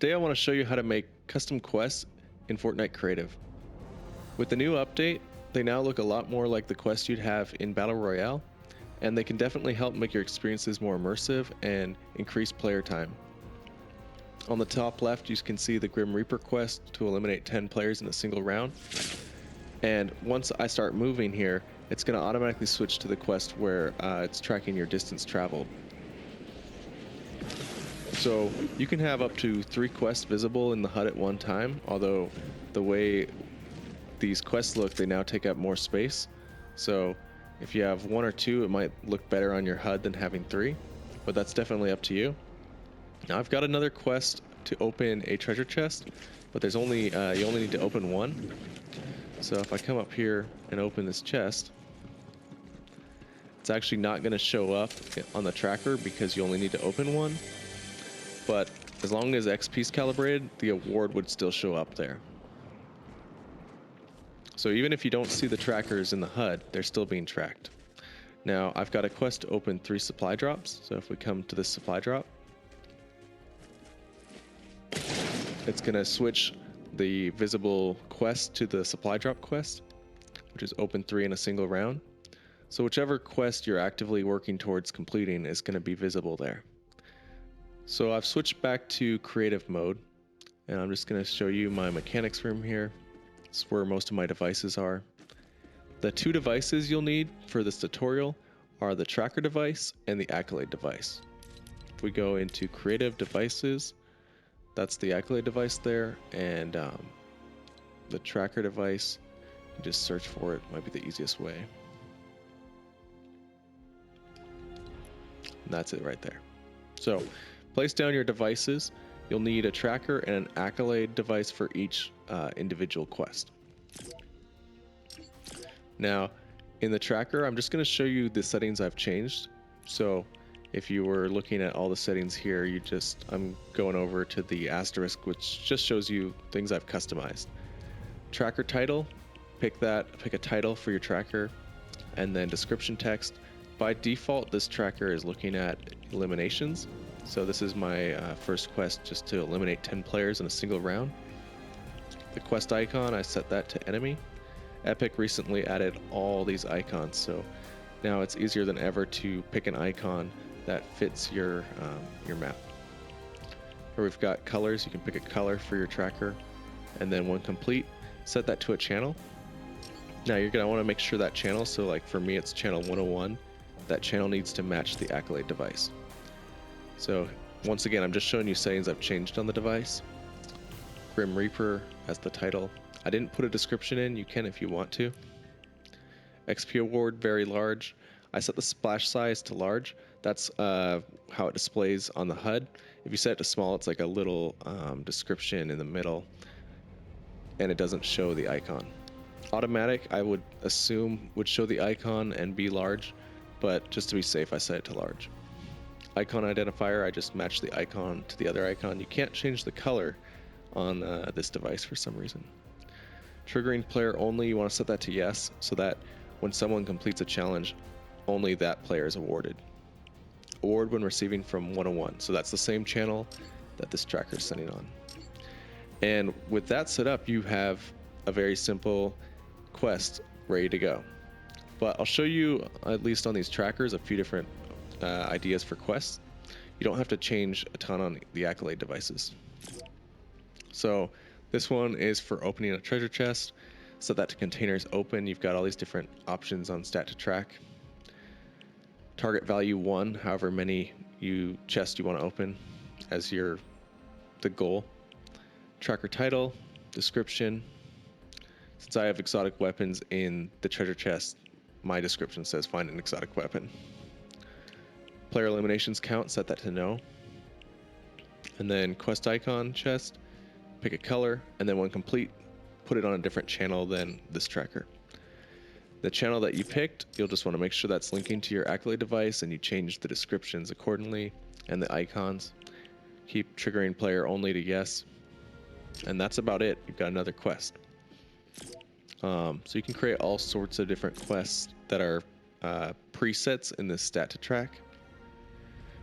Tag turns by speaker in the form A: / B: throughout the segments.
A: Today I want to show you how to make custom quests in Fortnite Creative. With the new update, they now look a lot more like the quests you'd have in Battle Royale, and they can definitely help make your experiences more immersive and increase player time. On the top left, you can see the Grim Reaper quest to eliminate 10 players in a single round. And once I start moving here, it's going to automatically switch to the quest where it's tracking your distance traveled. So you can have up to 3 quests visible in the HUD at one time, although the way these quests look, they now take up more space. So if you have 1 or 2, it might look better on your HUD than having 3, but that's definitely up to you. Now I've got another quest to open a treasure chest, but there's only you only need to open 1. So if I come up here and open this chest, it's actually not going to show up on the tracker because you only need to open 1. But as long as XP is calibrated, the award would still show up there. So even if you don't see the trackers in the HUD, they're still being tracked. Now I've got a quest to open 3 supply drops. So if we come to this supply drop, it's going to switch the visible quest to the supply drop quest, which is open 3 in a single round. So whichever quest you're actively working towards completing is going to be visible there. So I've switched back to creative mode, and I'm just going to show you my mechanics room here. It's where most of my devices are. The 2 devices you'll need for this tutorial are the tracker device and the accolade device. If we go into creative devices, that's the accolade device there, and the tracker device, you just search for it, might be the easiest way. And that's it right there. So place down your devices. You'll need a tracker and an accolade device for each individual quest. Now, in the tracker, I'm just going to show you the settings I've changed. So if you were looking at all the settings here, I'm going over to the asterisk, which just shows you things I've customized. Tracker title, pick a title for your tracker, and then description text. By default, this tracker is looking at eliminations. So this is my first quest, just to eliminate 10 players in a single round. The quest icon, I set that to enemy. Epic recently added all these icons, so now it's easier than ever to pick an icon that fits your map. Here we've got colors. You can pick a color for your tracker, and then when complete, set that to a channel. Now you're going to want to make sure that channel, so like for me it's channel 101, that channel needs to match the accolade device. So once again, I'm just showing you settings I've changed on the device. Grim Reaper as the title. I didn't put a description in, you can if you want to. XP award, very large. I set the splash size to large. That's how it displays on the HUD. If you set it to small, it's like a little description in the middle, and it doesn't show the icon. Automatic, I would assume, would show the icon and be large, but just to be safe, I set it to large. Icon identifier, I just match the icon to the other icon. You can't change the color on this device for some reason. Triggering player only, you want to set that to yes, so that when someone completes a challenge, only that player is awarded. Award when receiving from 101, so that's the same channel that this tracker is sending on. And with that set up, you have a very simple quest ready to go. But I'll show you, at least on these trackers, a few different ideas for quests. You don't have to change a ton on the accolade devices. So this one is for opening a treasure chest. Set that to containers open. You've got all these different options on stat to track. Target value 1, however many chests you want to open as the goal. Tracker title, description. Since I have exotic weapons in the treasure chest, my description says find an exotic weapon. Player eliminations count, set that to no. And then quest icon chest, pick a color, and then when complete, put it on a different channel than this tracker. The channel that you picked, you'll just want to make sure that's linking to your accolade device, and you change the descriptions accordingly and the icons. Keep triggering player only to yes. And that's about it. You've got another quest. So you can create all sorts of different quests that are presets in this stat to track.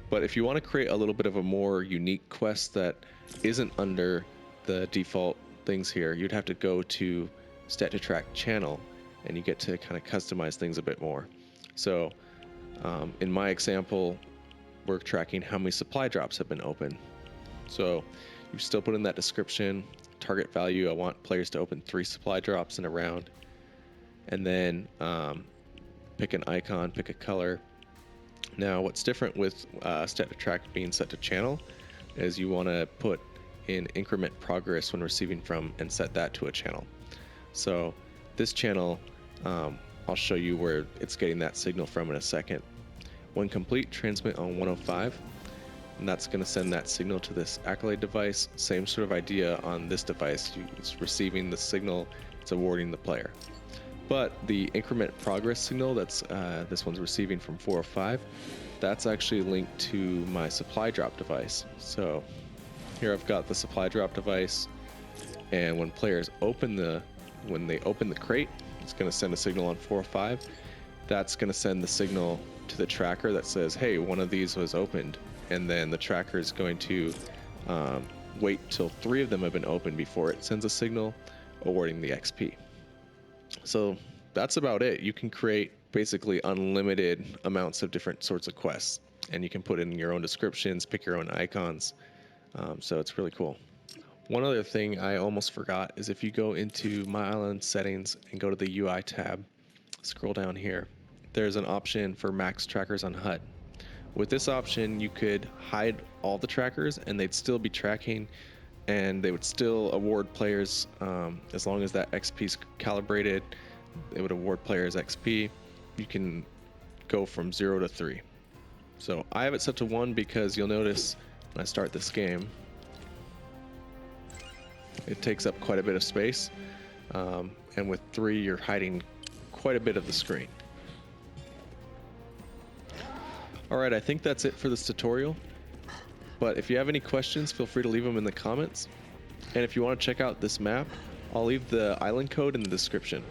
A: But if you want to create a little bit of a more unique quest that isn't under the default things here, you'd have to go to Stat to Track channel, and you get to kind of customize things a bit more. So in my example, we're tracking how many supply drops have been opened. So you still put in that description, target value. I want players to open 3 supply drops in a round, and then pick an icon, pick a color. Now, what's different with Stat to Track being set to channel is you want to put in increment progress when receiving from and set that to a channel. So this channel, I'll show you where it's getting that signal from in a second. When complete, transmit on 105, and that's going to send that signal to this accolade device. Same sort of idea on this device. It's receiving the signal, it's awarding the player. But the increment progress signal that's this one's receiving from 405, that's actually linked to my supply drop device. So here I've got the supply drop device, and when players open the crate, it's going to send a signal on 405. That's going to send the signal to the tracker that says, hey, one of these was opened, and then the tracker is going to wait till 3 of them have been opened before it sends a signal awarding the XP. So that's about it. You can create basically unlimited amounts of different sorts of quests, and you can put in your own descriptions, pick your own icons. So it's really cool. One other thing I almost forgot is if you go into My Island settings and go to the UI tab, scroll down here, there's an option for max trackers on HUD. With this option, you could hide all the trackers and they'd still be tracking, and they would still award players as long as that XP is calibrated. It would award players XP. You can go from 0 to 3. So I have it set to 1 because you'll notice when I start this game, it takes up quite a bit of space, and with 3 you're hiding quite a bit of the screen. Alright, I think that's it for this tutorial, but if you have any questions, feel free to leave them in the comments, and if you want to check out this map, I'll leave the island code in the description.